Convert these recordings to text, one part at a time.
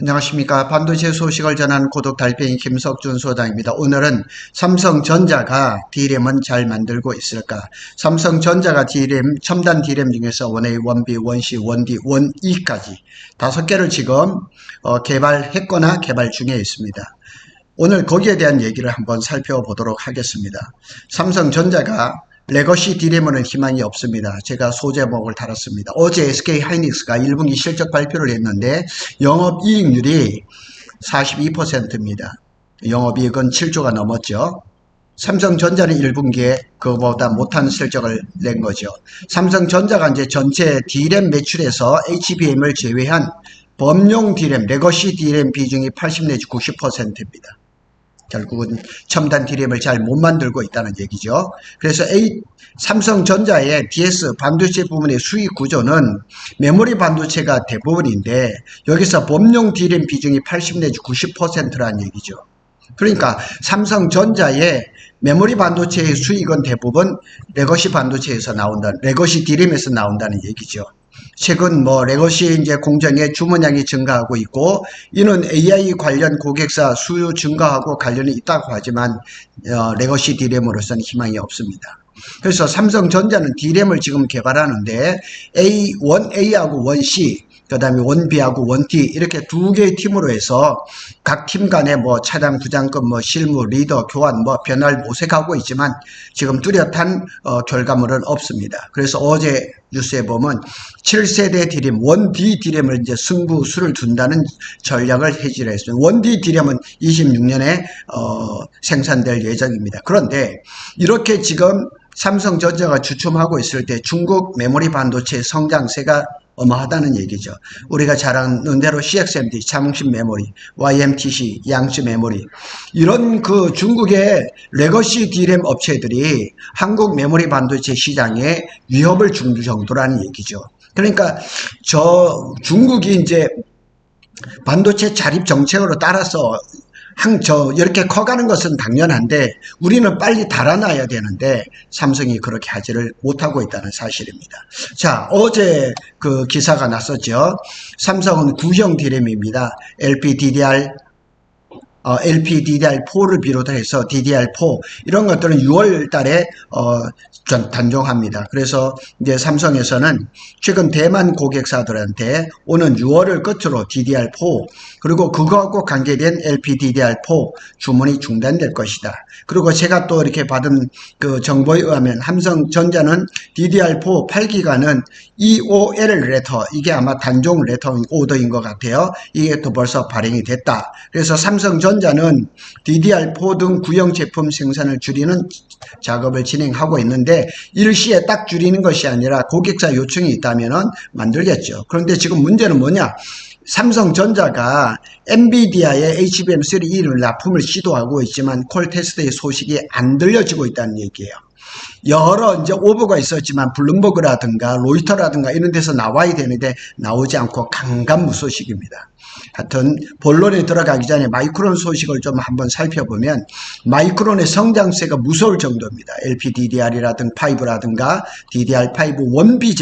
안녕하십니까. 반도체 소식을 전하는 고독 달팽이 김석준 소장입니다. 오늘은 삼성전자가 D램은 잘 만들고 있을까? 삼성전자가 D램, 첨단 D램 중에서 원A, 원B, 원C, 원D, 원E까지 5개를 지금 개발했거나 개발 중에 있습니다. 오늘 거기에 대한 얘기를 한번 살펴보도록 하겠습니다. 삼성전자가 레거시 D램은 희망이 없습니다. 제가 소제목을 달았습니다. 어제 SK하이닉스가 1분기 실적 발표를 했는데 영업이익률이 42%입니다. 영업이익은 7조가 넘었죠. 삼성전자는 1분기에 그거보다 못한 실적을 낸 거죠. 삼성전자가 이제 전체 D램 매출에서 HBM을 제외한 범용 D램, 레거시 D램 비중이 80 내지 90%입니다. 결국은 첨단 D램을 잘 못 만들고 있다는 얘기죠. 그래서 삼성전자의 DS 반도체 부분의 수익 구조는 메모리 반도체가 대부분인데 여기서 범용 D램 비중이 80 내지 90%라는 얘기죠. 그러니까 삼성전자의 메모리 반도체의 수익은 대부분 레거시 반도체에서 레거시 D램에서 나온다는 얘기죠. 최근 레거시 이제 공정의 주문량이 증가하고 있고 이는 AI 관련 고객사 수요 증가하고 관련이 있다고 하지만 레거시 D램으로서는 희망이 없습니다. 그래서 삼성전자는 D램을 지금 개발하는데 원A하고 원C 그 다음에 원B하고 원D 이렇게 두 개의 팀으로 해서 각 팀 간에 차량 부장급 실무 리더 교환 변화를 모색하고 있지만 지금 뚜렷한 결과물은 없습니다. 그래서 어제 뉴스에 보면 7세대 D램 원D D램을 이제 승부수를 둔다는 전략을 해지를 했습니다. 원D D램은 26년에 생산될 예정입니다. 그런데 이렇게 지금 삼성전자가 주춤하고 있을 때 중국 메모리 반도체 성장세가 어마하다는 얘기죠. 우리가 잘 아는 대로 CXMT, 자몽신 메모리, YMTC, 양쯔 메모리 이런 그 중국의 레거시 D램 업체들이 한국 메모리 반도체 시장에 위협을 줄 정도라는 얘기죠. 그러니까 중국이 이제 반도체 자립 정책으로 따라서 이렇게 커가는 것은 당연한데 우리는 빨리 달아나야 되는데 삼성이 그렇게 하지를 못하고 있다는 사실입니다. 자, 어제 그 기사가 났었죠. 삼성은 구형 D램입니다. LPDDR4를 비롯해서 DDR4 이런 것들은 6월 달에 단종합니다. 그래서 이제 삼성에서는 최근 대만 고객사들한테 오는 6월을 끝으로 DDR4 그리고 그거하고 관계된 LPDDR4 주문이 중단될 것이다. 그리고 제가 또 이렇게 받은 그 정보에 의하면 삼성전자는 DDR4 8기가는 EOL 레터 이게 아마 단종 레터 오더인 것 같아요. 이게 또 벌써 발행이 됐다. 그래서 삼성전자는 DDR4 등 구형 제품 생산을 줄이는 작업을 진행하고 있는데 일시에 딱 줄이는 것이 아니라 고객사 요청이 있다면 만들겠죠. 그런데 지금 문제는 뭐냐? 삼성전자가 엔비디아의 HBM3E를 납품을 시도하고 있지만 콜 테스트의 소식이 안 들려지고 있다는 얘기예요. 여러 이제 오보가 있었지만 블룸버그라든가 로이터라든가 이런 데서 나와야 되는데 나오지 않고 강간무소식입니다. 하여튼 본론에 들어가기 전에 마이크론 소식을 좀 한번 살펴보면 마이크론의 성장세가 무서울 정도입니다. LPDDR이라든가 5라든가 DDR5 원B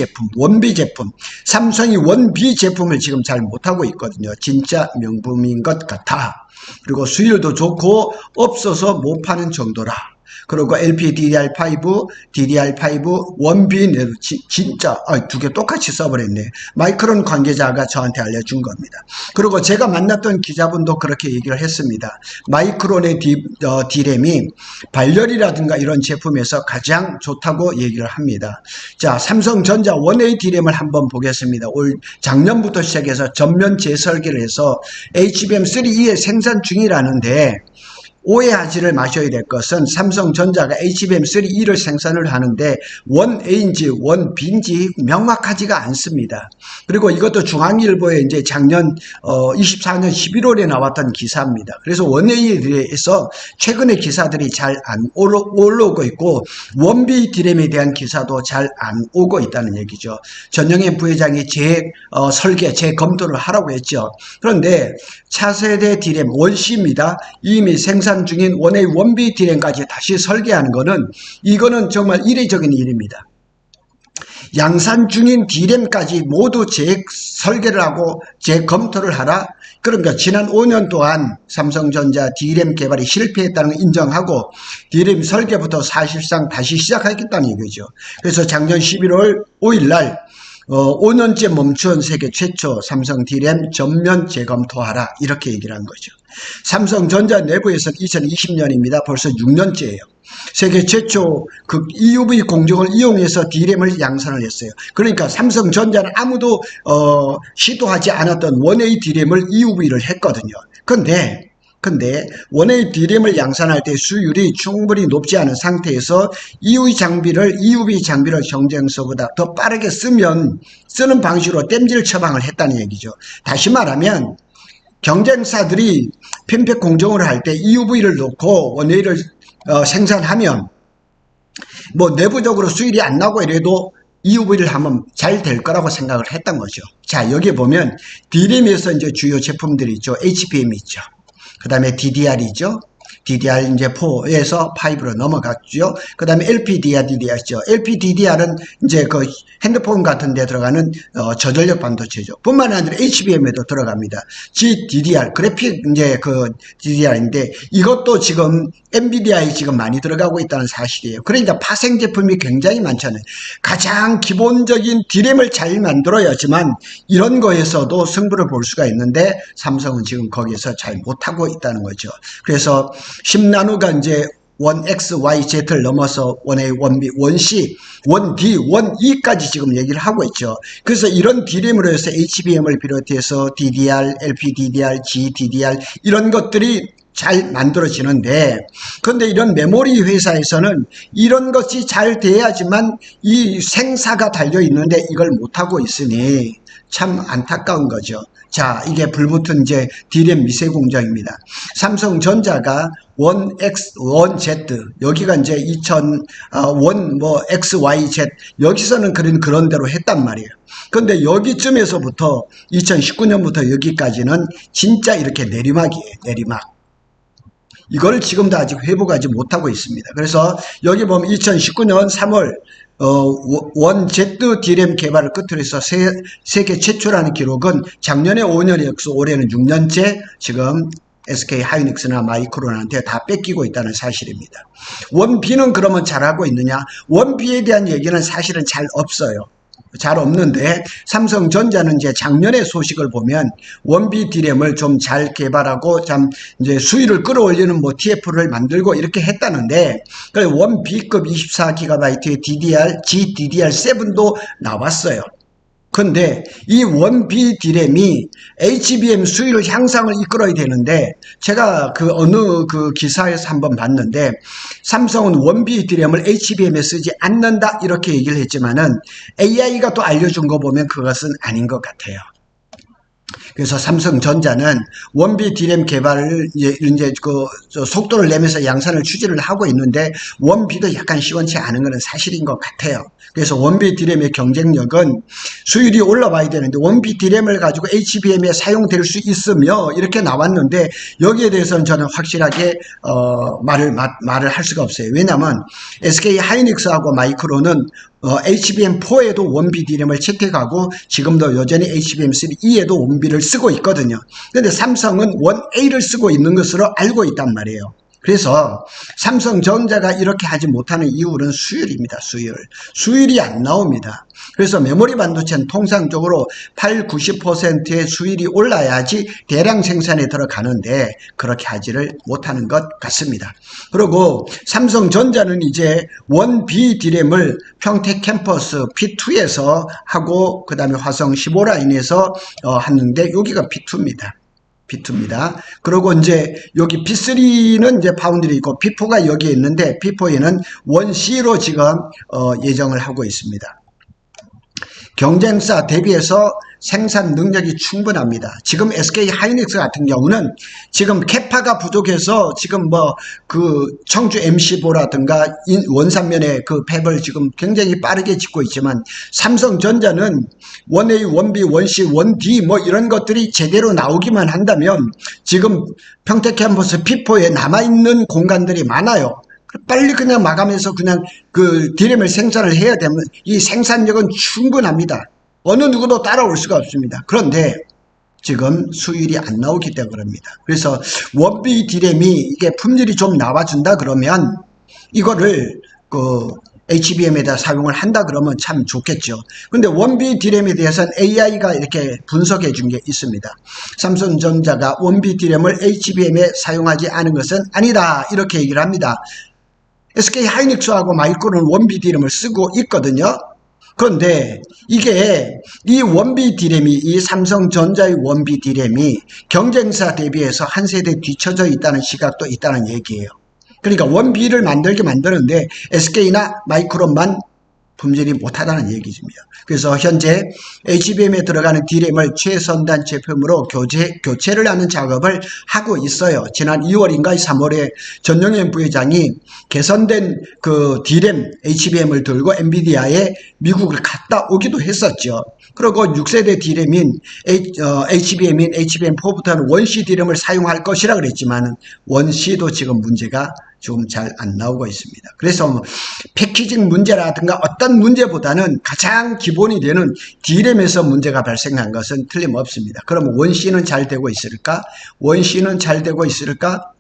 제품 삼성이 원B 제품을 지금 잘 못하고 있거든요. 진짜 명품인 것 같아. 그리고 수율도 좋고 없어서 못 파는 정도라. 그리고 LPDDR5, DDR5, 원B 진짜 두 개 똑같이 써버렸네. 마이크론 관계자가 저한테 알려준 겁니다. 그리고 제가 만났던 기자분도 그렇게 얘기를 했습니다. 마이크론의 D램이 발열이라든가 이런 제품에서 가장 좋다고 얘기를 합니다. 자, 삼성전자 원A D램을 한번 보겠습니다. 작년부터 시작해서 전면 재설계를 해서 HBM3E의 생산 중이라는데 오해하지를 마셔야 될 것은 삼성전자가 HBM3E를 생산을 하는데 원A인지 원B인지 명확하지가 않습니다. 그리고 이것도 중앙일보에 이제 작년 24년 11월에 나왔던 기사입니다. 그래서 원A에 대해서 최근의 기사들이 잘 안 올라오고 있고 원B D램에 대한 기사도 잘 안 오고 있다는 얘기죠. 전영애 부회장이 재검토를 하라고 했죠. 그런데 차세대 D램 원C입니다. 이미 생산 중인 원A 원B D램까지 다시 설계하는 거는 이거는 정말 이례적인 일입니다. 양산 중인 D램까지 모두 재설계를 하고 재검토를 하라. 그러니까 지난 5년 동안 삼성전자 D램 개발이 실패했다는 걸 인정하고 D램 설계부터 사실상 다시 시작하겠다는 얘기죠. 그래서 작년 11월 5일 날 5년째 멈춘 세계 최초 삼성 D램 전면 재검토하라 이렇게 얘기를 한 거죠. 삼성전자 내부에서는 2020년입니다. 벌써 6년째예요. 세계 최초 그 EUV 공정을 이용해서 D램을 양산을 했어요. 그러니까 삼성전자는 아무도 시도하지 않았던 원A D램을 EUV를 했거든요. 근데 원A D램을 양산할 때 수율이 충분히 높지 않은 상태에서 EUV 장비를 경쟁사보다 더 빠르게 쓰는 방식으로 땜질 처방을 했다는 얘기죠. 다시 말하면 경쟁사들이 펜팩 공정을 할 때 EUV를 놓고 원A를 생산하면 뭐 내부적으로 수율이 안 나고 이래도 EUV를 하면 잘 될 거라고 생각을 했던 거죠. 자, 여기 보면 D램에서 이제 주요 제품들이 있죠. HBM이 있죠. 그 다음에 DDR이죠. DDR 이제 4에서 5로 넘어갔죠. 그 다음에 LPDDR죠. LPDDR은 이제 그 핸드폰 같은 데 들어가는 저전력 반도체죠. 뿐만 아니라 HBM에도 들어갑니다. GDDR, 그래픽 이제 그 DDR인데 이것도 지금 엔비디아에 지금 많이 들어가고 있다는 사실이에요. 그러니까 파생 제품이 굉장히 많잖아요. 가장 기본적인 D램을 잘 만들어야지만 이런 거에서도 승부를 볼 수가 있는데 삼성은 지금 거기에서 잘 못하고 있다는 거죠. 그래서 10나노가 이제 1X, Y, Z를 넘어서 1A, 1B, 1C, 1D, 1E까지 지금 얘기를 하고 있죠. 그래서 이런 D램으로 해서 HBM을 비롯해서 DDR, LPDDR, GDDR 이런 것들이 잘 만들어지는데, 그런데 이런 메모리 회사에서는 이런 것이 잘 돼야지만 이 생사가 달려 있는데 이걸 못하고 있으니 참 안타까운 거죠. 자, 이게 불붙은 이제 D램 미세 공정입니다. 삼성전자가 1X, 1Z, 여기가 이제 1 X, Y, Z, 여기서는 그런 대로 했단 말이에요. 근데 여기쯤에서부터 2019년부터 여기까지는 진짜 이렇게 내리막이에요, 내리막. 이걸 지금도 아직 회복하지 못하고 있습니다. 그래서 여기 보면 2019년 3월 1Z D램 개발을 끝으로 해서 세계 최초라는 기록은 작년에 5년이었고 올해는 6년째 지금 SK 하이닉스나 마이크론한테 다 뺏기고 있다는 사실입니다. 원B는 그러면 잘하고 있느냐? 원B에 대한 얘기는 사실은 잘 없어요. 잘 없는데 삼성전자는 이제 작년의 소식을 보면 원B D램을 좀 잘 개발하고 참 이제 수위를 끌어올리는 뭐 TF를 만들고 이렇게 했다는데 원B급 24GB의 GDDR7도 나왔어요. 근데 이 원B D램이 HBM 수율 향상을 이끌어야 되는데 제가 그 어느 그 기사에서 한번 봤는데 삼성은 원B D램을 HBM에 쓰지 않는다 이렇게 얘기를 했지만은 AI가 또 알려준 거 보면 그것은 아닌 것 같아요. 그래서 삼성전자는 원B D램 개발을 이제 그 속도를 내면서 양산을 추진을 하고 있는데 원B도 약간 시원치 않은 것은 사실인 것 같아요. 그래서 원B D램의 경쟁력은 수율이 올라와야 되는데 원B D램을 가지고 HBM에 사용될 수 있으며 이렇게 나왔는데 여기에 대해서는 저는 확실하게 말을 할 수가 없어요. 왜냐하면 SK 하이닉스하고 마이크론은 HBM4에도 원B D램을 채택하고 지금도 여전히 HBM3E에도 원B를 쓰고 있거든요. 그런데 삼성은 원A를 쓰고 있는 것으로 알고 있단 말이에요. 그래서 삼성전자가 이렇게 하지 못하는 이유는 수율입니다. 수율이 안 나옵니다. 그래서 메모리 반도체는 통상적으로 8, 90%의 수율이 올라야지 대량 생산에 들어가는데 그렇게 하지를 못하는 것 같습니다. 그리고 삼성전자는 이제 원B D램을 평택 캠퍼스 P2에서 하고 그 다음에 화성 15라인에서 하는데 여기가 P2입니다. 그리고 이제 여기 P3는 이제 파운드리 있고 P4가 여기에 있는데 P4에는 1C로 지금 예정을 하고 있습니다. 경쟁사 대비해서 생산 능력이 충분합니다. 지금 SK 하이닉스 같은 경우는 지금 캐파가 부족해서 지금 뭐 그 청주 MC4라든가 원산면의 그 팹을 지금 굉장히 빠르게 짓고 있지만 삼성전자는 1A, 1B, 1C, 1D 뭐 이런 것들이 제대로 나오기만 한다면 지금 평택 캠퍼스 P4에 남아있는 공간들이 많아요. 빨리 그냥 마감해서 그냥 그 디램을 생산을 해야 되면 이 생산력은 충분합니다. 어느 누구도 따라올 수가 없습니다. 그런데 지금 수율이 안 나오기 때문에 그럽니다. 그래서 원비 디램이 이게 품질이 좀 나와준다 그러면 이거를 그 HBM에다 사용을 한다 그러면 참 좋겠죠. 근데 원비 디램에 대해서는 AI가 이렇게 분석해 준 게 있습니다. 삼성전자가 원비 디램을 HBM에 사용하지 않은 것은 아니다 이렇게 얘기를 합니다. SK 하이닉스하고 마이크론은 원비 디램을 쓰고 있거든요. 그런데 이게 이 원비 디램이 이 삼성전자의 원비 디램이 경쟁사 대비해서 한 세대 뒤처져 있다는 시각도 있다는 얘기예요. 그러니까 원비를 만드는데 SK나 마이크론만 품질이 못하다는 얘기입니다. 그래서 현재 HBM에 들어가는 디램을 최선단 제품으로 교체를 하는 작업을 하고 있어요. 지난 2월인가 3월에 전영현 부회장이 개선된 그 디램 HBM을 들고 엔비디아에 미국을 갔다 오기도 했었죠. 그리고 6세대 디램인 HBM인 HBM4부터는 원C 디램을 사용할 것이라 그랬지만 원C도 지금 문제가 좀 잘 안 나오고 있습니다. 그래서 뭐 패키징 문제라든가 어떤 문제보다는 가장 기본이 되는 디램에서 문제가 발생한 것은 틀림없습니다. 그럼 원C는 잘 되고 있을까? 원C는 잘 되고 있을까?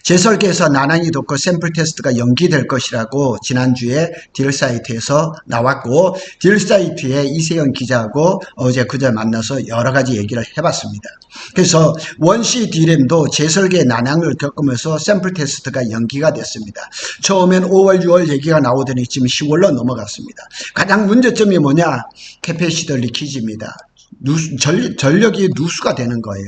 재설계에서 난항이 돋고 샘플 테스트가 연기될 것이라고 지난주에 딜사이트에서 나왔고 딜사이트에 이세영 기자하고 어제 그제 만나서 여러 가지 얘기를 해봤습니다. 그래서 원C 디램도 재설계 난항을 겪으면서 샘플 테스트가 연기가 됐습니다. 처음엔 5월 6월 얘기가 나오더니 지금 10월로 넘어갔습니다. 가장 문제점이 뭐냐? 캐패시터 리키지입니다. 전력이 누수가 되는 거예요.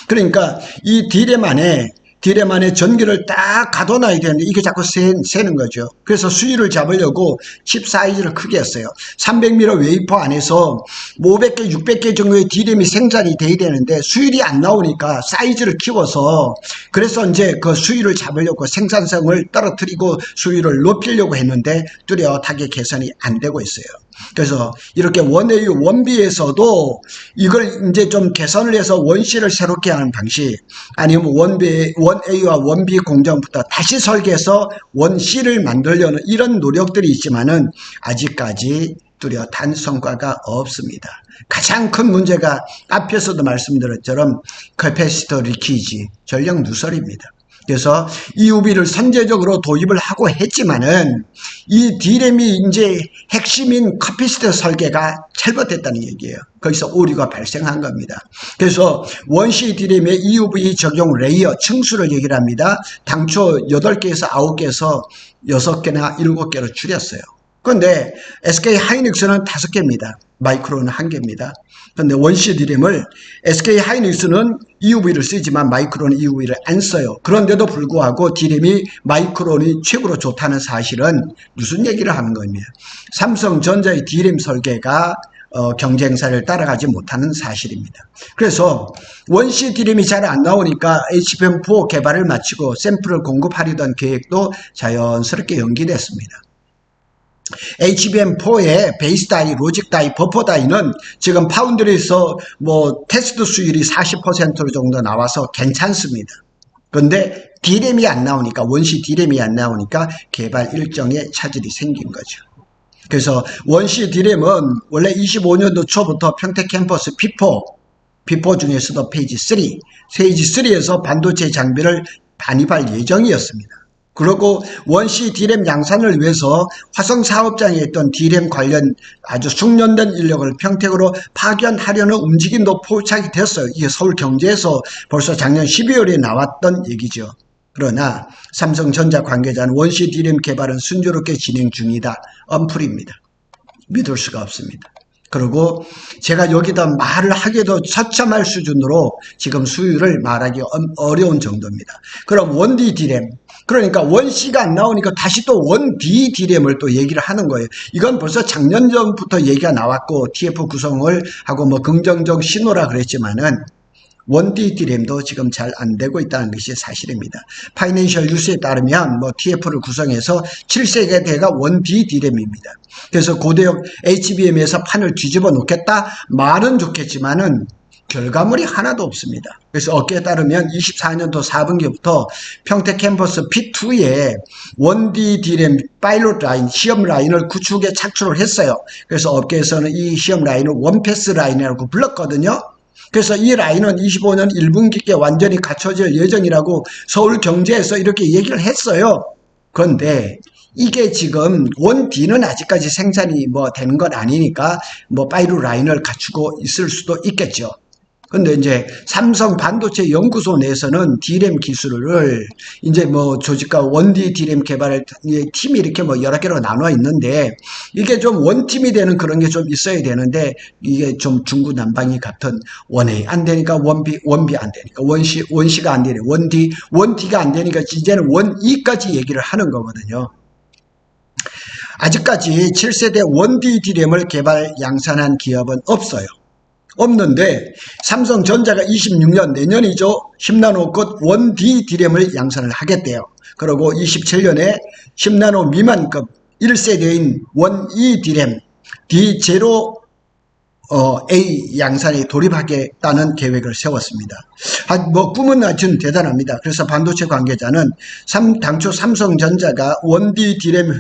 그러니까 이 디램 안에 전기를 딱 가둬놔야 되는데 이게 자꾸 새는 거죠. 그래서 수율을 잡으려고 칩 사이즈를 크게 했어요. 300mm 웨이퍼 안에서 500개, 600개 정도의 디램이 생산이 돼야 되는데 수율이 안 나오니까 사이즈를 키워서 그래서 이제 그 수율을 잡으려고 생산성을 떨어뜨리고 수율을 높이려고 했는데 뚜렷하게 개선이 안 되고 있어요. 그래서 이렇게 원A, 원비에서도 이걸 이제 좀 개선을 해서 원C를 새롭게 하는 방식 아니면 원A와 원B 공정부터 다시 설계해서 원C를 만들려는 이런 노력들이 있지만은 아직까지 뚜렷한 성과가 없습니다. 가장 큰 문제가 앞에서도 말씀드렸처럼 캐패시터 리키지, 전력 누설입니다. 그래서 EUV를 선제적으로 도입을 하고 했지만은 이 디램이 이제 핵심인 캐패시터 설계가 잘못됐다는 얘기예요. 거기서 오류가 발생한 겁니다. 그래서 원C 디램의 EUV 적용 레이어 층수를 얘기를 합니다. 당초 8개에서 9개에서 6개나 7개로 줄였어요. 그런데 SK 하이닉스는 5개입니다. 마이크론은 1개입니다. 그런데 원C 디램을 SK 하이닉스는 EUV를 쓰지만 마이크론은 EUV를 안 써요. 그런데도 불구하고 디램이 마이크론이 최고로 좋다는 사실은 무슨 얘기를 하는 겁니다. 삼성전자의 디램 설계가 경쟁사를 따라가지 못하는 사실입니다. 그래서 원C 디램이 잘 안 나오니까 HBM4 개발을 마치고 샘플을 공급하려던 계획도 자연스럽게 연기됐습니다. HBM4의 베이스 다이, 로직 다이, 버퍼 다이는 지금 파운드리에서 뭐 테스트 수율이 40% 정도 나와서 괜찮습니다. 그런데 디램이 안 나오니까, 원C 디램이 안 나오니까 개발 일정에 차질이 생긴 거죠. 그래서 원C 디램은 원래 25년도 초부터 평택 캠퍼스 P4 중에서도 페이지 3에서 반도체 장비를 반입할 예정이었습니다. 그리고 원C 디램 양산을 위해서 화성 사업장에 있던 디램 관련 아주 숙련된 인력을 평택으로 파견하려는 움직임도 포착이 됐어요. 이게 서울경제에서 벌써 작년 12월에 나왔던 얘기죠. 그러나 삼성전자 관계자는 원C 디램 개발은 순조롭게 진행 중이다. 언플입니다. 믿을 수가 없습니다. 그리고 제가 여기다 말을 하기도 처참할 수준으로 지금 수율을 말하기 어려운 정도입니다. 그럼 원D 디램, 그러니까 원C가 안 나오니까 다시 또 원D 디램을 또 얘기를 하는 거예요. 이건 벌써 작년 전부터 얘기가 나왔고 TF 구성을 하고 뭐 긍정적 신호라 그랬지만은 원D 디램도 지금 잘 안 되고 있다는 것이 사실입니다. 파이낸셜 뉴스에 따르면 뭐 TF를 구성해서 7세대가 원D 디램입니다. 그래서 고대역 HBM에서 판을 뒤집어 놓겠다 말은 좋겠지만은 결과물이 하나도 없습니다. 그래서 업계에 따르면 24년도 4분기부터 평택 캠퍼스 P2에 1D 디램 파일럿 라인, 시험 라인을 구축에 착수를 했어요. 그래서 업계에서는 이 시험 라인을 원패스 라인이라고 불렀거든요. 그래서 이 라인은 25년 1분기께 완전히 갖춰질 예정이라고 서울경제에서 이렇게 얘기를 했어요. 그런데 이게 지금 원D는 아직까지 생산이 뭐 되는 건 아니니까 뭐 파일럿 라인을 갖추고 있을 수도 있겠죠. 근데 이제 삼성 반도체 연구소 내에서는 D램 기술을 이제 뭐 조직과 원D D램 개발을 팀이 이렇게 뭐 여러 개로 나눠 있는데 이게 좀 원팀이 되는 그런 게 좀 있어야 되는데 이게 좀 중구난방이 같은 원A 안 되니까 원B 안 되니까 원C가 안 되니까 원D가 안 되니까 이제는 원E까지 얘기를 하는 거거든요. 아직까지 7세대 원D D램을 개발 양산한 기업은 없어요. 없는데 삼성전자가 26년 내년이죠. 10나노급 원D D램을 양산을 하겠대요. 그리고 27년에 10나노 미만급 1세대인 원E D램 D0 A 양산에 돌입하겠다는 계획을 세웠습니다. 뭐 꿈은 아주 대단합니다. 그래서 반도체 관계자는 당초 삼성전자가 원D D램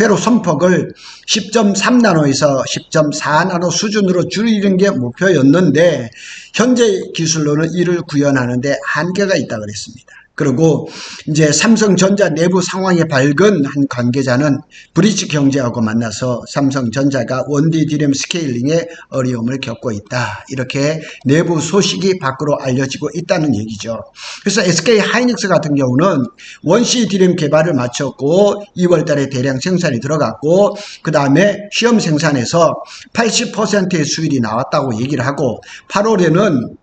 회로 선폭을 10.3나노에서 10.4나노 수준으로 줄이는 게 목표였는데 현재 기술로는 이를 구현하는데 한계가 있다고 그랬습니다. 그리고 이제 삼성전자 내부 상황이 밝은 한 관계자는 브릿지 경제하고 만나서 삼성전자가 원D D램 스케일링에 어려움을 겪고 있다. 이렇게 내부 소식이 밖으로 알려지고 있다는 얘기죠. 그래서 SK 하이닉스 같은 경우는 원C D램 개발을 마쳤고 2월 달에 대량 생산이 들어갔고 그 다음에 시험 생산에서 80%의 수율이 나왔다고 얘기를 하고 8월에는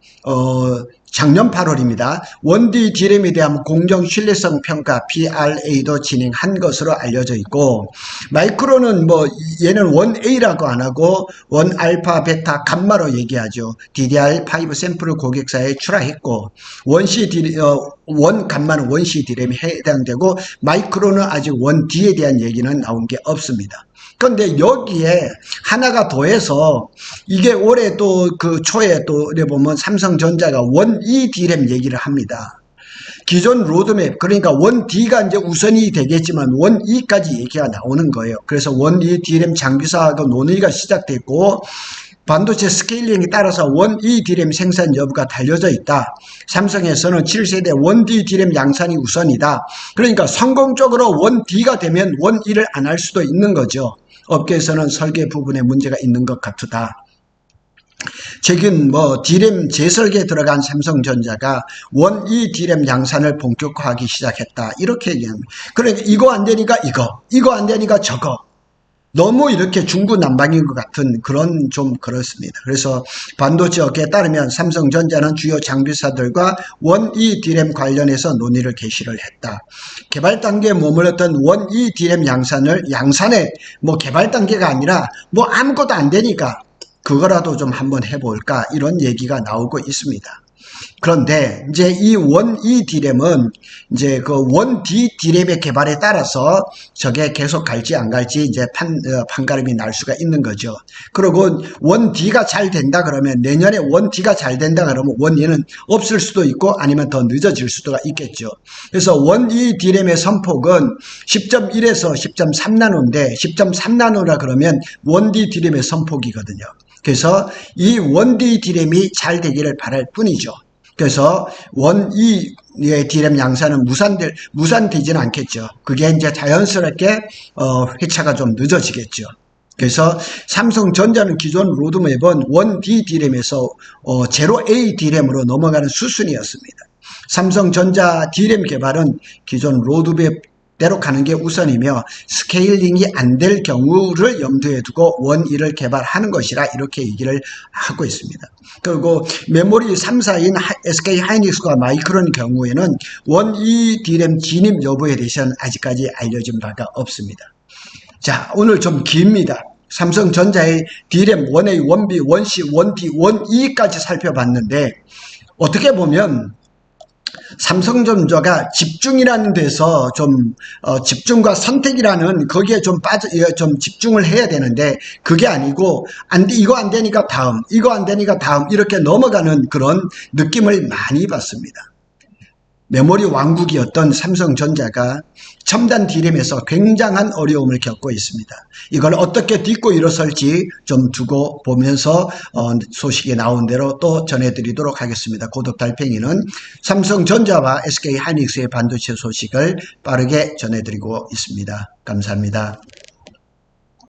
작년 8월입니다. 원D D램에 대한 공정 신뢰성 평가 PRA도 진행한 것으로 알려져 있고 마이크론은 뭐 얘는 원A라고 안 하고 원 알파 베타 감마로 얘기하죠. DDR5 샘플을 고객사에 출하했고 원 감마는 원C D램이 해당되고 마이크론은 아직 원D에 대한 얘기는 나온 게 없습니다. 그런데 여기에 하나가 더해서 이게 올해 또 그 초에 또 보면 삼성전자가 원E D램 얘기를 합니다. 기존 로드맵 그러니까 원D가 이제 우선이 되겠지만 원E까지 얘기가 나오는 거예요. 그래서 원E D램 장비사하고 논의가 시작됐고 반도체 스케일링에 따라서 원E D램 생산 여부가 달려져 있다. 삼성에서는 7세대 원D D램 양산이 우선이다. 그러니까 성공적으로 원D가 되면 원E를 안 할 수도 있는 거죠. 업계에서는 설계 부분에 문제가 있는 것 같다. 최근 뭐 D램 재설계에 들어간 삼성전자가 원E D램 양산을 본격화하기 시작했다. 이렇게 얘기합니다. 그러니까 이거 안 되니까 이거 안 되니까 저거. 너무 이렇게 중구난방인 것 같은 그런 좀 그렇습니다. 그래서 반도체 업계에 따르면 삼성전자는 주요 장비사들과 원E D램 관련해서 논의를 개시를 했다. 개발 단계에 머물렀던 원E D램 양산에 뭐 개발 단계가 아니라 뭐 아무것도 안 되니까 그거라도 좀 한번 해볼까 이런 얘기가 나오고 있습니다. 그런데 이제 이 원E D램은 이제 그 원D D램의 개발에 따라서 저게 계속 갈지 안 갈지 이제 판가름이 날 수가 있는 거죠. 그리고 원D가 잘 된다 그러면 내년에 원D가 잘 된다 그러면 원E는 없을 수도 있고 아니면 더 늦어질 수도 있겠죠. 그래서 원E D램의 선폭은 10.1에서 10.3나노인데 10.3나노라 그러면 원D D램의 선폭이거든요. 그래서 이 원D D램이 잘 되기를 바랄 뿐이죠. 그래서 원E D램 양산은 무산되지는 않겠죠. 그게 이제 자연스럽게 회차가 좀 늦어지겠죠. 그래서 삼성전자는 기존 로드맵은 원D D램에서 제로 A D램으로 넘어가는 수순이었습니다. 삼성전자 D램 개발은 기존 로드맵 대로 가는 게 우선이며 스케일링이 안 될 경우를 염두에 두고 원E를 개발하는 것이라 이렇게 얘기를 하고 있습니다. 그리고 메모리 3사인 SK 하이닉스와 마이크론 경우에는 원E D램 진입 여부에 대해서는 아직까지 알려진 바가 없습니다. 자, 오늘 좀 깁니다. 삼성전자의 D램 원A, 원B, 원C, 원D, 원E까지 살펴봤는데 어떻게 보면 삼성전자가 집중이라는 데서 좀 집중과 선택이라는 거기에 좀 집중을 해야 되는데 그게 아니고 이거 안 되니까 다음, 이거 안 되니까 다음 이렇게 넘어가는 그런 느낌을 많이 받습니다. 메모리 왕국이었던 삼성전자가 첨단 D램에서 굉장한 어려움을 겪고 있습니다. 이걸 어떻게 딛고 일어설지 좀 두고 보면서 소식이 나온 대로 또 전해드리도록 하겠습니다. 고독 달팽이는 삼성전자와 SK하이닉스의 반도체 소식을 빠르게 전해드리고 있습니다. 감사합니다.